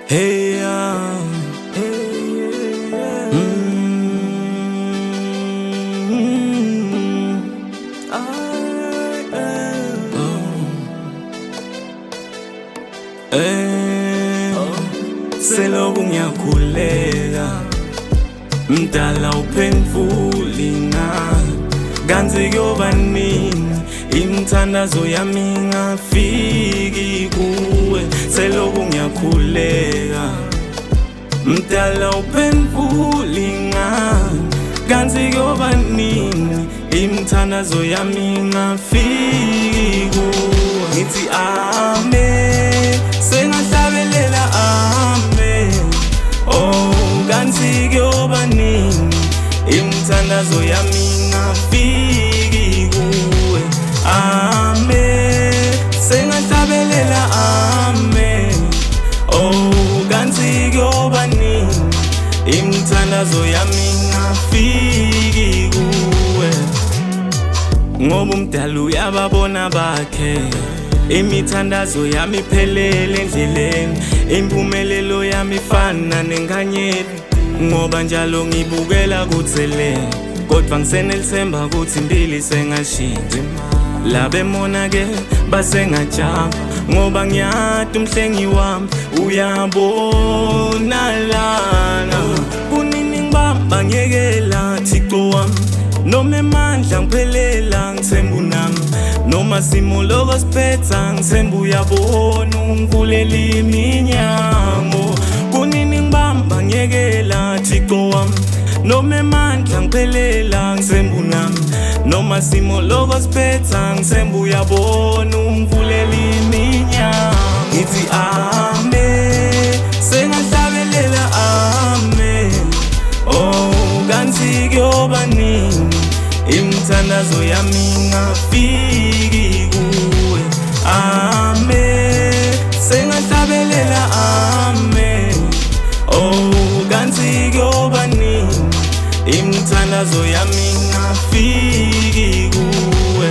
Hey, selokhu ngiyakhuleka mdala uphendvuli ngani kanti kuyoba nini imithandazo yami ingafiki kuwe selokhu ngiyakhuleka mdala uphendvuli ngani kanti kuyoba nini imithandazo yami ingafiki kuwe ngithi amen sengahlabelela amen oh kanti kuyoba nini imithandazo yami ingafiki kuwe amen sengahlabelela amen oh kanti kuyoba nini imithandazo yami ingafiki kuwe ngoba umdala uyababona bakhe imithandazo yami iphelele endleleni impumelelo yami ifana nenkanyeli ngoba njalo ngibukela kutheleni kodwa ngisenelithemba ukuthi impilo sengashintsha labemona ke basengajamba ngoba ngiyada umhlengi wami uyabona lana kunini ngibamba ngiyekela Thixo wami noma emandla ngiphelela ngithemba unami noma simo lokho siphetha ngithemba uyabona ungivulela iminyango kunini ngibamba ngiyekela Thixo wami noma emandla ngiphelela ngithemba unami noma simo lokho siphetha ngithemba uyabona ungivulela iminyango ngithi amen sengahlabelela amen oh kanti kuyoba nini imithandazo yami ingafiki kuwe amen sengahlabelela amen oh kanti kuyoba nini imithandazo yami ingafiki kuwe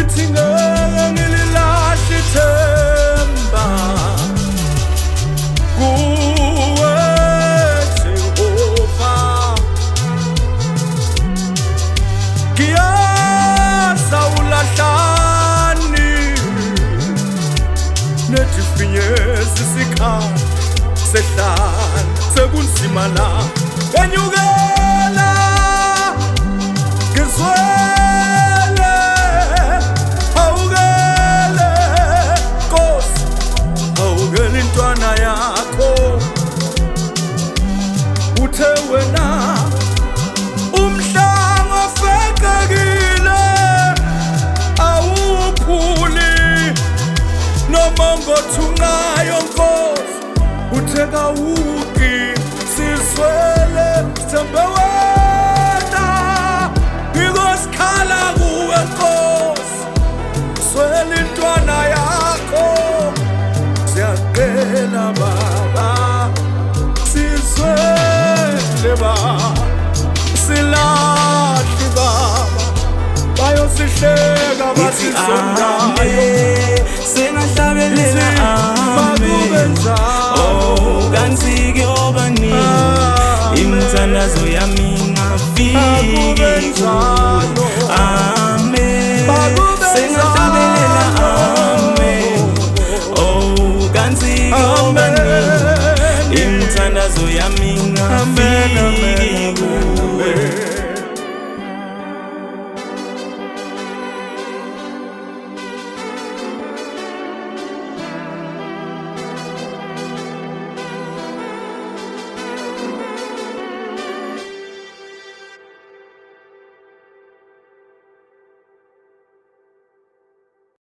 ithi ngililahle ithemba kuwe Jehova ngiyaza ulahlani nethi finyeza isikhathi sehlala sekunzima la enyukela ngizwele awukele Nkosi awukele intwana yakho uthe wena umhlanga ofekekile awuphuli noma ngothunqayo Nkosi uthe kawuki sizwele sithembe wena ngikosikhala kuwe Nkosi swele intwana yakho siyacela Baba sizwele Baba silahli Baba bayosihleka basisondayo sengahlabelela amen oh kanti kuyoba nini imithandazo yami ingafiki kuwe amen sengahlabelela amen oh kanti kuyoba nini imithandazo yami ingafiki kuwe